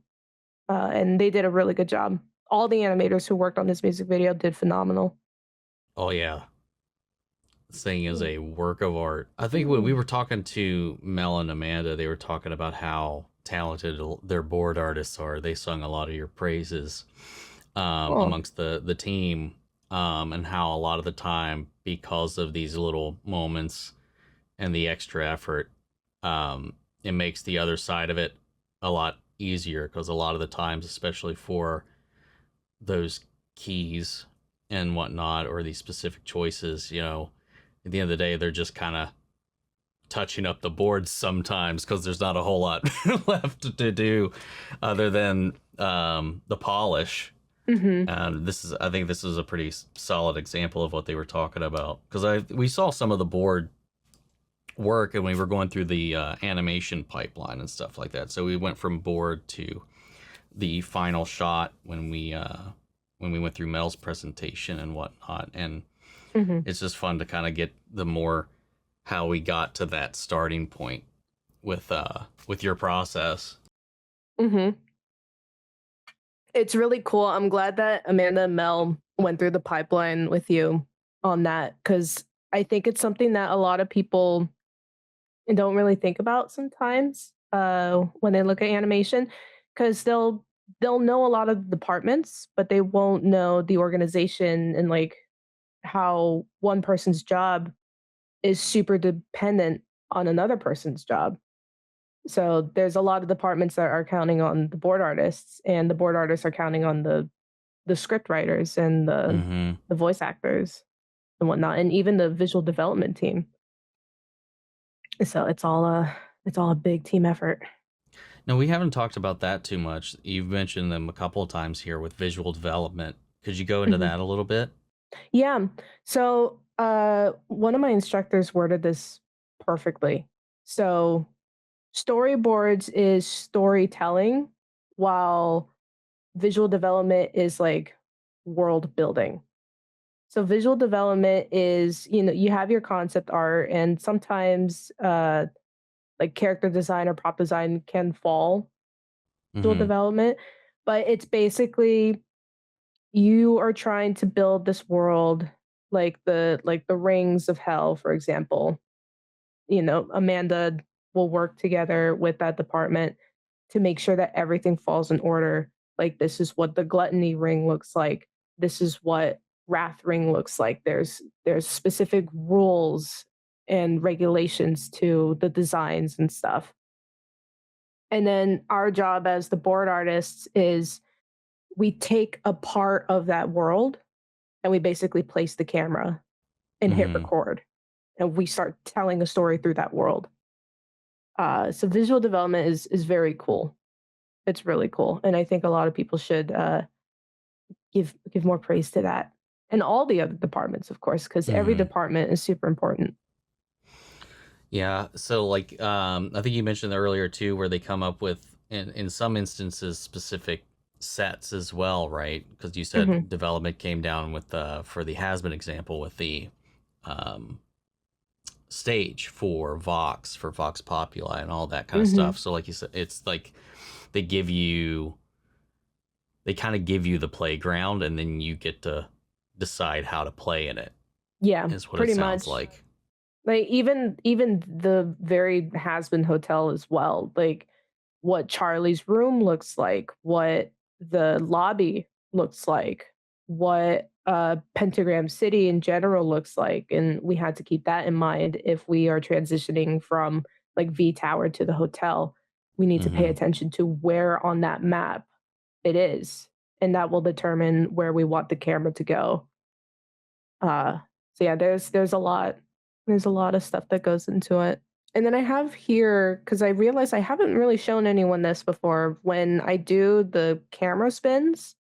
and they did a really good job. All the animators who worked on this music video did phenomenal. Oh yeah. This thing is Mm. a work of art. I think when we Mm. were talking to Mel and Amanda, they were talking about how talented their board artists are. They sung a lot of your praises Oh. amongst the team, and how a lot of the time, because of these little moments and the extra effort, it makes the other side of it a lot easier, because a lot of the times, especially for those keys and whatnot, or these specific choices, at the end of the day, they're just kind of touching up the boards sometimes, because there's not a whole lot left to do other than the polish. Hmm. And I think this is a pretty solid example of what they were talking about, because we saw some of the board work, and we were going through the animation pipeline and stuff like that. So we went from board to the final shot when we went through Mel's presentation and whatnot, and Hmm. it's just fun to kind of get the more how we got to that starting point with your process. Hmm. It's really cool. I'm glad that Amanda and Mel went through the pipeline with you on that, because I think it's something that a lot of people don't really think about sometimes when they look at animation, because they'll know a lot of the departments, but they won't know the organization and like how one person's job is super dependent on another person's job. So there's a lot of departments that are counting on the board artists, and the board artists are counting on the script writers and Mm-hmm. the voice actors and whatnot, and even the visual development team. So it's all a big team effort. No, we haven't talked about that too much. You've mentioned them a couple of times here with visual development. Could you go into Mhm. that a little bit? Yeah. So one of my instructors worded this perfectly. So storyboards is storytelling, while visual development is like world building. So visual development is, you have your concept art, and sometimes like character design or prop design can fall visual Mm-hmm. development, but it's basically you are trying to build this world, like the rings of hell, for example. Amanda will work together with that department to make sure that everything falls in order. Like, this is what the gluttony ring looks like. This is what wrath ring looks like. There's specific rules and regulations to the designs and stuff. And then our job as the board artists is we take a part of that world and we basically place the camera and hit Mm-hmm. record, and we start telling a story through that world. So visual development is very cool. It's really cool, and I think a lot of people should give more praise to that, and all the other departments, of course, because every Mm-hmm. department is super important. Yeah. So, like, I think you mentioned earlier too, where they come up with, in some instances, specific sets as well, right? Because you Hmm. said development came down with for the Hasbin example, with the um, stage for Vox Populi and all that kind of Hmm. stuff. So, like you said, it's like they give you, they kind of give you the playground, and then you get to decide how to play in it. Yeah, Is what it pretty sounds much. like. Like, even the very has-been hotel as well, like, what Charlie's room looks like, what the lobby looks like, what, Pentagram City in general looks like, and we had to keep that in mind if we are transitioning from, like, V Tower to the hotel. We need to pay Mm-hmm. attention to where on that map it is, and that will determine where we want the camera to go. Uh, so yeah, there's a lot of stuff that goes into it. And then I have here, because I realized I haven't really shown anyone this before, when I do the camera spins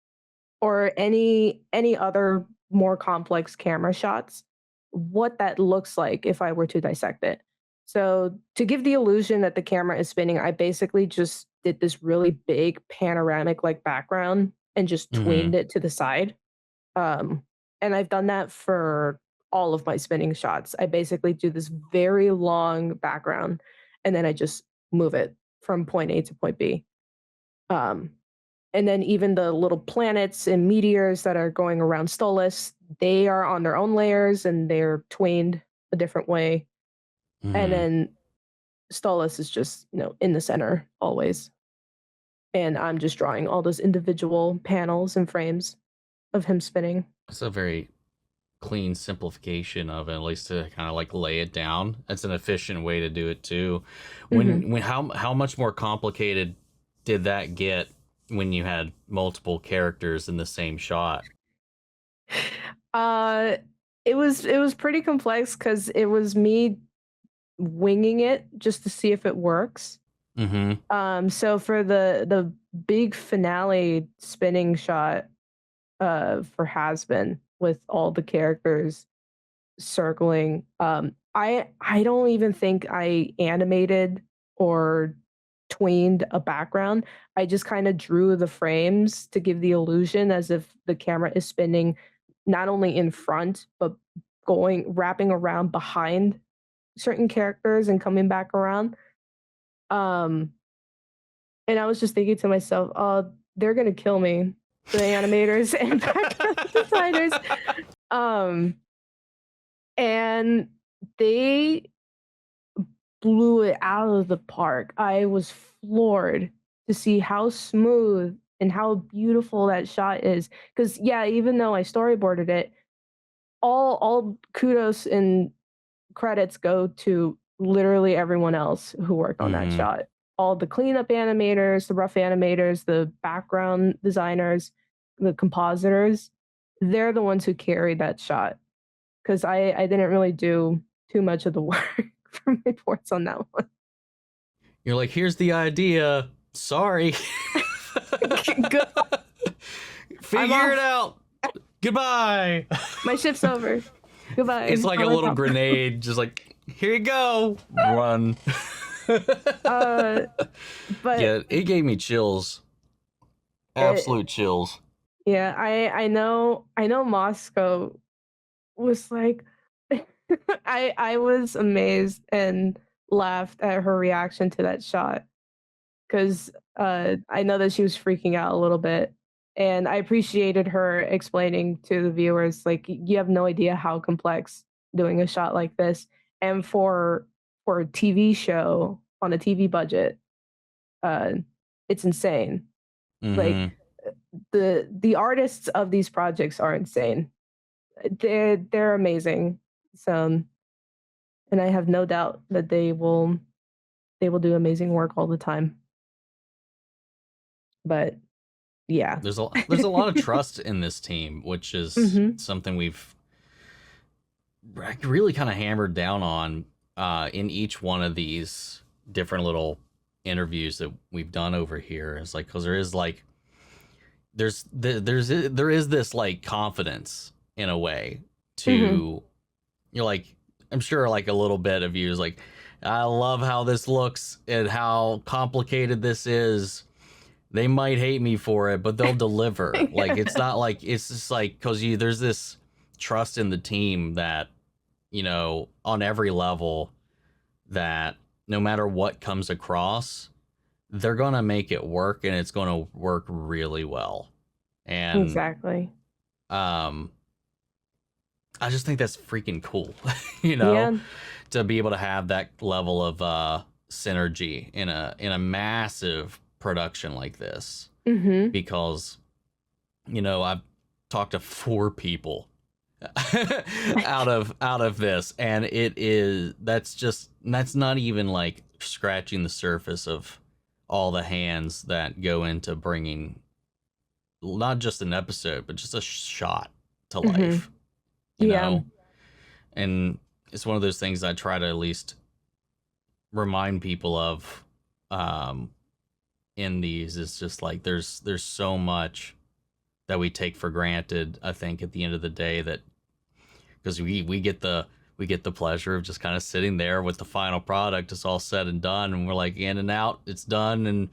or any other more complex camera shots, what that looks like if I were to dissect it. So to give the illusion that the camera is spinning, I basically just did this really big panoramic like background and just Mm-hmm. tweened it to the side. Um, and I've done that for all of my spinning shots. I basically do this very long background, and then I just move it from point A to point B. Um, and then even the little planets and meteors that are going around Stolas, they are on their own layers and they're twined a different way. And Mm-hmm. then Stolas is just, in the center always. and I'm just drawing all those individual panels and frames of him spinning. It's a very clean simplification of it, at least to kind of like lay it down. That's an efficient way to do it too. Mhm. When how much more complicated did that get when you had multiple characters in the same shot? Uh, it was pretty complex because it was me winging it just to see if it works. Mm-hmm. So for the big finale spinning shot, for Hazbin with all the characters circling, I don't even think I animated or tweened a background. I just kinda drew the frames to give the illusion as if the camera is spinning not only in front, but wrapping around behind certain characters and coming back around. Um, and I was just thinking to myself, "Oh, they're gonna kill me, the animators and background designers." Um, and they blew it out of the park. I was floored to see how smooth and how beautiful that shot is. Because yeah, even though I storyboarded it, all kudos and credits go to literally everyone else who worked on that Mm-hmm. shot. All the cleanup animators, the rough animators, the background designers, the compositors, they're the ones who carried that shot. Because I didn't really do too much of the work for my reports on that one. You're like, here's the idea. Sorry. Good. I'm Figure it off. out. Goodbye. My shift's over. Goodbye. It's like a On my little property. grenade, just like, here you go. Run. Uh, but Yeah, it gave me chills. it, Absolute chills. yeah, I know Moscow was like I was amazed and laughed at her reaction to that shot because I know that she was freaking out a little bit, and I appreciated her explaining to the viewers like you have no idea how complex doing a shot like this, and for a TV show on a TV budget, uh, it's insane. Like Mm-hmm. the artists of these projects are insane. They're amazing. So, and I have no doubt that they will do amazing work all the time. But yeah. There's a lot of trust in this team, which is Mhm. something we've really kind of hammered down on in each one of these different little interviews that we've done over here. It's like because there is like there is this like confidence in a way Mhm. to you're like I'm sure like a little bit of you is like I love how this looks and how complicated this is. They might hate me for it, but they'll deliver. Like it's not like it's just like because you there's this trust in the team that on every level that no matter what comes across, they're gonna make it work and it's gonna work really well. And Exactly. um, I just think that's freaking cool, you know, Yeah. to be able to have that level of synergy in a massive production like this. Mhm. Because I've talked to 4 people out of this, and that's not even like scratching the surface of all the hands that go into bringing not just an episode but just a shot to Mhm. life, you Yeah. know and it's one of those things I try to at least remind people of um in these. It's just like there's so much that we take for granted, I think, at the end of the day, that because we get the pleasure of just kind of sitting there with the final product. It's all said and done, and we're like in and out. It's done in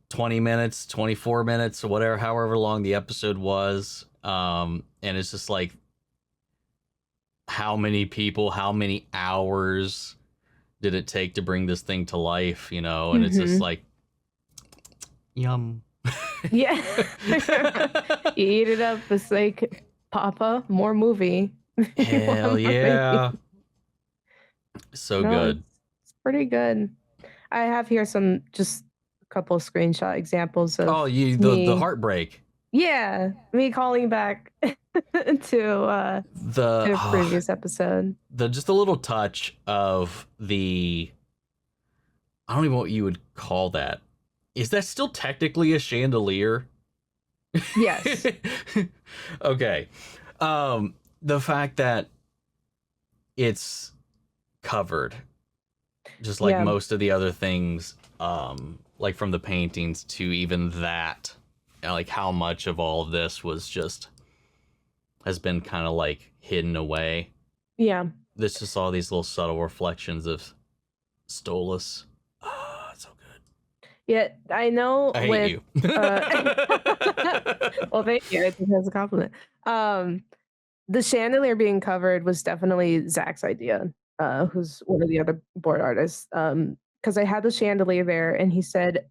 20 minutes, 24 minutes, or whatever, however long the episode was. And it's just like how many people, how many hours did it take to bring this thing to life, And it's just Mhm. like yum. Yeah. You eat it up. It's like, Papa, more movie. You Hell want more yeah. movie. So No, good. it's pretty good. I have here some just couple of screenshot examples Oh, of the me. heartbreak. Yeah, me calling back to The a previous episode. just a little touch of the, I don't even know what you would call that. Is that still technically a chandelier? Yes. Okay. The fact that it's covered, just like Yeah. most of the other things, like from the paintings to even that, like how much of all of this has been kind of like hidden away. Yeah. This just all these little subtle reflections of Stolas. Ah, it's so good. Yeah, I know I hate with you. well, thank you. I think that's a compliment. The chandelier being covered was definitely Zach's idea, who's one of the other board artists. Because I had the chandelier there, and he said it'd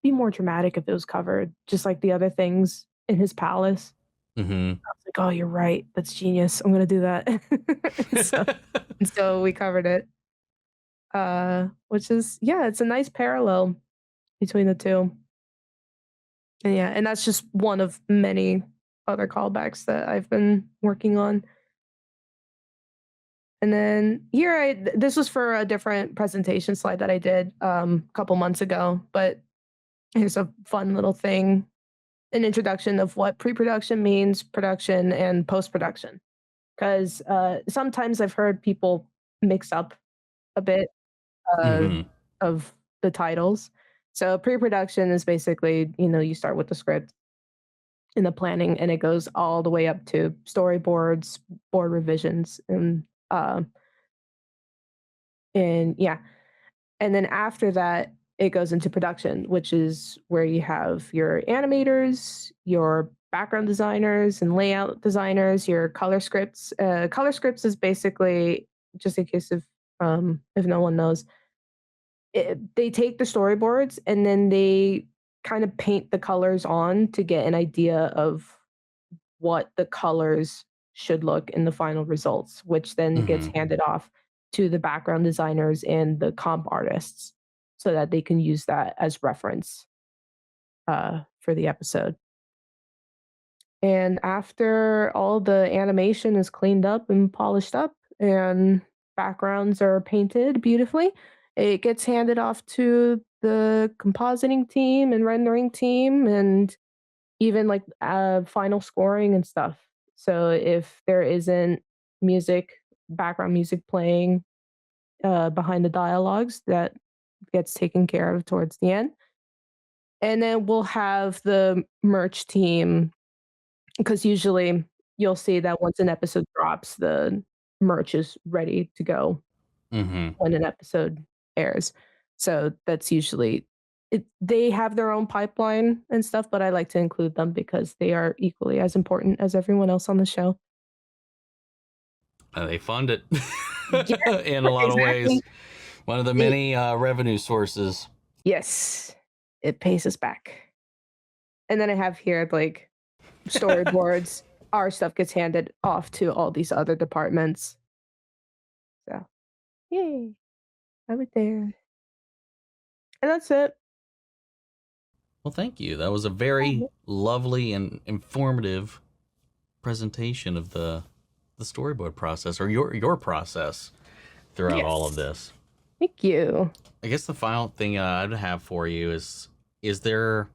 be more dramatic if it was covered, just like the other things in his palace. Mm-hmm. I was like, "Oh, you're right. That's genius. I'm gonna do that." So, so we covered it, which is yeah, it's a nice parallel between the two. And yeah, and that's just one of many other callbacks that I've been working on. And then here this was for a different presentation slide that I did a couple months ago, but here's a fun little thing, an introduction of what pre-production means, production, and post-production. Because sometimes I've heard people mix up a bit uh, Mm-hmm. of the titles. So pre-production is basically, you know, you start with the script in the planning, and it goes all the way up to storyboards, board revisions, and yeah. And then after that, it goes into production, which is where you have your animators, your background designers and layout designers, your color scripts. Color scripts is basically, just in case if no one knows, they take the storyboards and then they kind of paint the colors on to get an idea of what the colors should look in the final results, which then gets Mm-hmm. handed off to the background designers and the comp artists so that they can use that as reference for the episode. And after all the animation is cleaned up and polished up and backgrounds are painted beautifully, it gets handed off to the compositing team and rendering team and even like final scoring and stuff. So if there isn't music, background music playing behind the dialogues, that gets taken care of towards the end. And then we'll have the merch team because usually you'll see that once an episode drops, the merch is ready to go Mm-hmm. when an episode airs. So that's usually it, they have their own pipeline and stuff, but I like to include them because they are equally as important as everyone else on the show. They fund it Yeah, in a lot of ways. exactly. One of the It, many revenue sources. yes, it pays us back. And then I have here like storyboards. Our stuff gets handed off to all these other departments. So, yay, I was there. And that's it. Well, thank you. That was a very lovely and informative presentation of the storyboard process, or your process throughout all of Yes. this. Thank you. I guess the final thing I'd have for you is there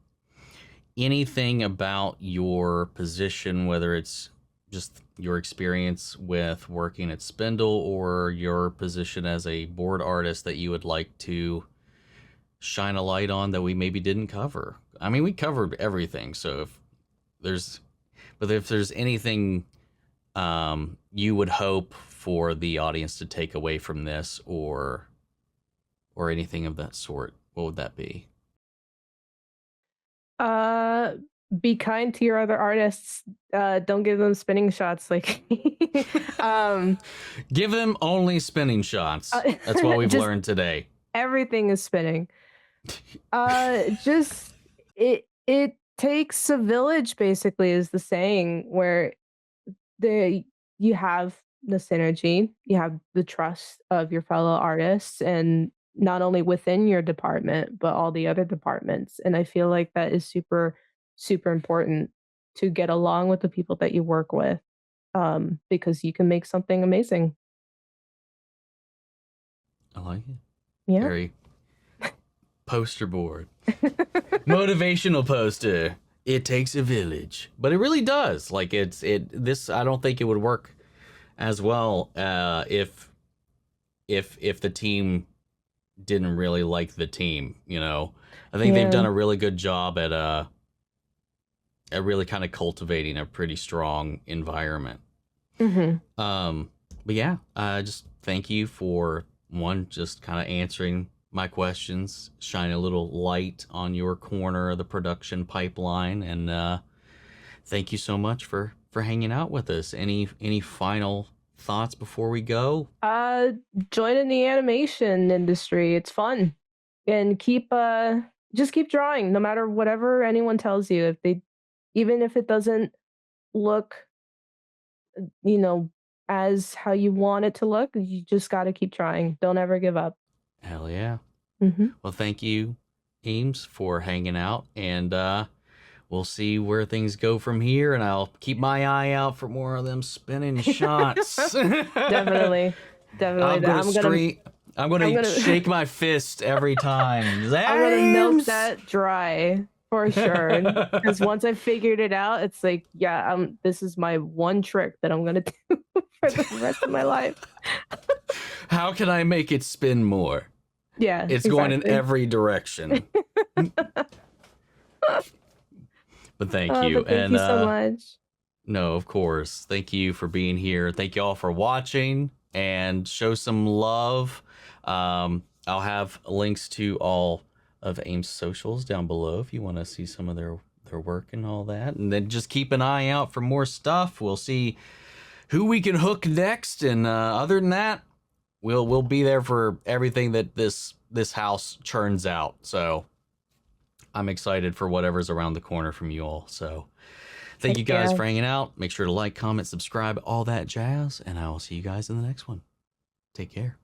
anything about your position, whether it's just your experience with working at Spindle or your position as a board artist, that you would like to shine a light on that we maybe didn't cover? I mean, we covered everything, so there's if there's anything you would hope for the audience to take away from this, or anything of that sort, what would that be? Uh, be kind to your other artists. Don't give them spinning shots. Like, um, Give them only spinning shots. That's what we've just learned today. everything is spinning. Just it takes a village. Basically, is the saying where the you have the synergy, you have the trust of your fellow artists, and not only within your department, but all the other departments. And I feel like that is super, super important to get along with the people that you work with, because you can make something amazing. I like it. Yeah. Very poster board. Motivational poster. It takes a village. But it really does. Like this I don't think it would work as well if the team didn't really like the team, you know. I think they've Yeah. done a really good job at really kind of cultivating a pretty strong environment. Mhm. But yeah, just thank you for one, just kind of answering my questions, shine a little light on your corner of the production pipeline, and thank you so much for hanging out with us. Any final thoughts before we go? Uh, join in the animation industry. It's fun. And just keep drawing no matter whatever anyone tells you. If they even if it doesn't look, you know, as how you want it to look, you just got to keep trying. Don't ever give up. Hell yeah. Mhm. Well, thank you, Ames, for hanging out, and we'll see where things go from here. And I'll keep my eye out for more of them spinning shots. Definitely. Definitely. I'm gonna straight. I'm I'm gonna gonna shake my fist every time. I'm gonna milk Ames! that dry for sure. Because once I figured it out, it's like, yeah, this is my one trick that I'm gonna do for the rest of my life. How can I make it spin more? Yeah, It's going in exactly. every direction. But thank you. But thank And you so much. no, of course. Thank you for being here. Thank you all for watching, and show some love. I'll have links to all of Aim's socials down below if you want to see some of their work and all that. And then just keep an eye out for more stuff. We'll see who we can hook next. And other than that, we'll be there for everything that this house churns out. So I'm excited for whatever's around the corner from you all. So thank Heck you guys yeah. for hanging out. Make sure to like, comment, subscribe, all that jazz, and I will see you guys in the next one. Take care.